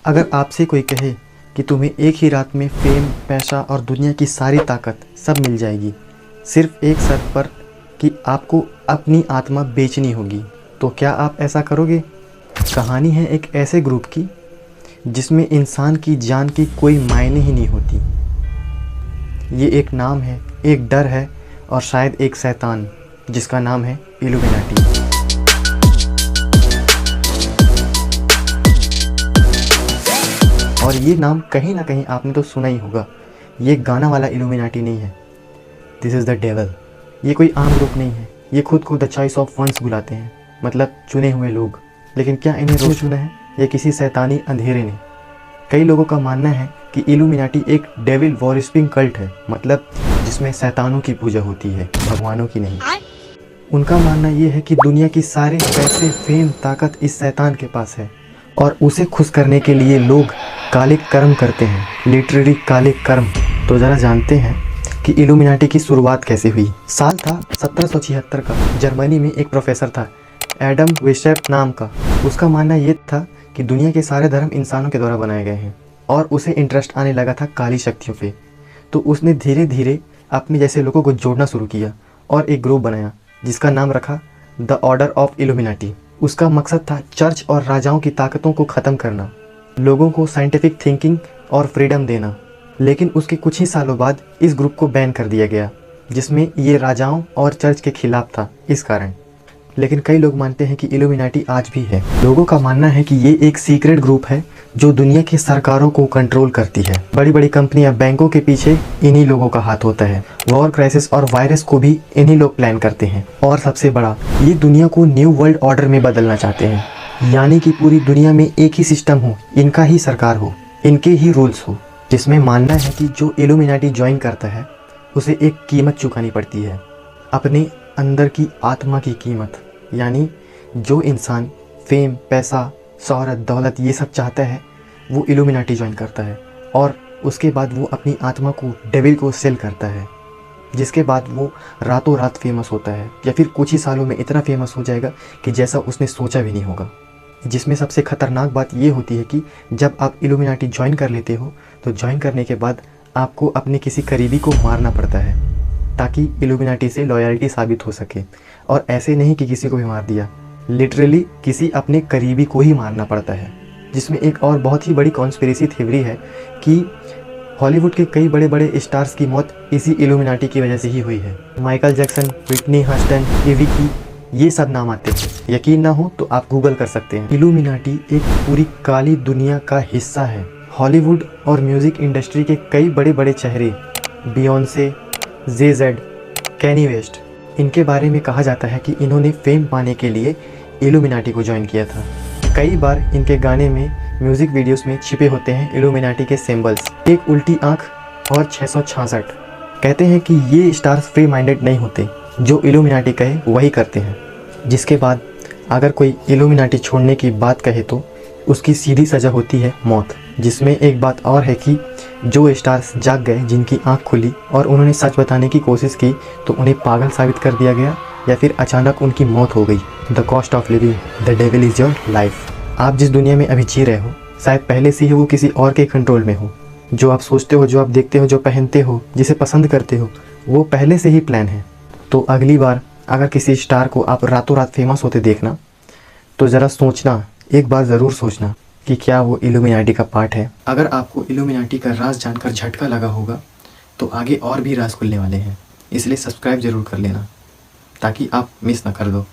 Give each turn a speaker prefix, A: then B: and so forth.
A: अगर आपसे कोई कहे कि तुम्हें एक ही रात में फेम, पैसा और दुनिया की सारी ताकत सब मिल जाएगी, सिर्फ एक शर्त पर कि आपको अपनी आत्मा बेचनी होगी, तो क्या आप ऐसा करोगे? कहानी है एक ऐसे ग्रुप की जिसमें इंसान की जान की कोई मायने ही नहीं होती। ये एक नाम है, एक डर है और शायद एक शैतान जिसका नाम है इल्यूमिनाटी। और ये नाम कहीं ना कहीं आपने तो सुना ही होगा। ये गाना वाला इल्यूमिनाटी नहीं है, दिस इज़ द डेविल। ये कोई आम ग्रुप नहीं है, ये खुद को द चॉइस ऑफ वंस बुलाते हैं, मतलब चुने हुए लोग। लेकिन क्या इन्हें रोज़ चुना है या किसी शैतानी अंधेरे ने? कई लोगों का मानना है कि इल्यूमिनाटी एक डेविल वॉरिस्पिंग कल्ट है, मतलब जिसमें शैतानों की पूजा होती है, भगवानों की नहीं। उनका मानना ये है कि दुनिया की सारे पैसे, फेम, ताकत इस शैतान के पास है और उसे खुश करने के लिए लोग काले कर्म करते हैं, लिटरली काले कर्म। तो ज़रा जानते हैं कि इल्यूमिनाटी की शुरुआत कैसे हुई। साल था 1776 का। जर्मनी में एक प्रोफेसर था, एडम वेशर नाम का। उसका मानना ये था कि दुनिया के सारे धर्म इंसानों के द्वारा बनाए गए हैं और उसे इंटरेस्ट आने लगा था काली शक्तियों पे। तो उसने धीरे धीरे अपने जैसे लोगों को जोड़ना शुरू किया और एक ग्रुप बनाया जिसका नाम रखा द ऑर्डर ऑफ इल्यूमिनाटी। उसका मकसद था चर्च और राजाओं की ताकतों को ख़त्म करना, लोगों को साइंटिफिक थिंकिंग और फ्रीडम देना। लेकिन उसके कुछ ही सालों बाद इस ग्रुप को बैन कर दिया गया, जिसमें ये राजाओं और चर्च के खिलाफ था इस कारण। लेकिन कई लोग मानते हैं कि इल्यूमिनाटी आज भी है। लोगों का मानना है कि ये एक सीक्रेट ग्रुप है जो दुनिया की सरकारों को कंट्रोल करती है। बड़ी बड़ी कंपनियां, बैंकों के पीछे इन्हीं लोगों का हाथ होता है। वॉर, क्राइसिस और वायरस को भी इन्हीं लोग प्लान करते हैं। और सबसे बड़ा, ये दुनिया को न्यू वर्ल्ड ऑर्डर में बदलना चाहते हैं, यानी कि पूरी दुनिया में एक ही सिस्टम हो, इनका ही सरकार हो, इनके ही रूल्स हो। जिसमें मानना है कि जो इल्यूमिनाटी ज्वाइन करता है उसे एक कीमत चुकानी पड़ती है, अपने अंदर की आत्मा की कीमत। यानी जो इंसान फेम, पैसा, शोहरत, दौलत ये सब चाहता है वो इल्यूमिनाटी ज्वाइन करता है और उसके बाद वो अपनी आत्मा को डेविल को सेल करता है, जिसके बाद वो रातों रात फेमस होता है या फिर कुछ ही सालों में इतना फेमस हो जाएगा कि जैसा उसने सोचा भी नहीं होगा। जिसमें सबसे ख़तरनाक बात ये होती है कि जब आप इल्यूमिनाटी ज्वाइन कर लेते हो तो ज्वाइन करने के बाद आपको अपने किसी करीबी को मारना पड़ता है ताकि इल्यूमिनाटी से लॉयल्टी साबित हो सके। और ऐसे नहीं कि किसी को भी मार दिया, लिटरली किसी अपने करीबी को ही मारना पड़ता है। जिसमें एक और बहुत ही बड़ी कॉन्स्पिरेसी थ्योरी है कि हॉलीवुड के कई बड़े बड़े स्टार्स की मौत इसी इल्यूमिनाटी की वजह से ही हुई है। माइकल जैक्सन, व्हिटनी ह्यूस्टन, एविकी, ये सब नाम आते हैं। यकीन ना हो तो आप गूगल कर सकते हैं। इल्यूमिनाटी एक पूरी काली दुनिया का हिस्सा है। हॉलीवुड और म्यूज़िक इंडस्ट्री के कई बड़े बड़े चेहरे, बियॉन्से, जे-ज़ेड, कैनी वेस्ट, इनके बारे में कहा जाता है कि इन्होंने फेम पाने के लिए इल्यूमिनाटी को ज्वाइन किया था। कई बार इनके गाने में, म्यूज़िक वीडियोस में छिपे होते हैं इल्यूमिनाटी के सिंबल्स, एक उल्टी आँख और 666। कहते हैं कि ये स्टार्स फ्री माइंडेड नहीं होते, जो इल्यूमिनाटी कहे वही करते हैं। जिसके बाद अगर कोई इल्यूमिनाटी छोड़ने की बात कहे तो उसकी सीधी सज़ा होती है मौत। जिसमें एक बात और है कि जो स्टार्स जाग गए, जिनकी आँख खुली और उन्होंने सच बताने की कोशिश की, तो उन्हें पागल साबित कर दिया गया या फिर अचानक उनकी मौत हो गई। The cost of living, the devil is your life. आप जिस दुनिया में अभी जी रहे हो, शायद पहले से ही वो किसी और के कंट्रोल में हो। जो आप सोचते हो, जो आप देखते हो, जो पहनते हो, जिसे पसंद करते हो, वो पहले से ही प्लान है। तो अगली बार अगर किसी स्टार को आप रातों रात फेमस होते देखना, तो ज़रा सोचना, एक बार ज़रूर सोचना कि क्या वो इल्यूमिनाटी का पार्ट है। अगर आपको इल्यूमिनाटी का राज जानकर झटका लगा होगा तो आगे और भी राज खुलने वाले हैं, इसलिए सब्सक्राइब ज़रूर कर लेना ताकि आप मिस ना कर दो।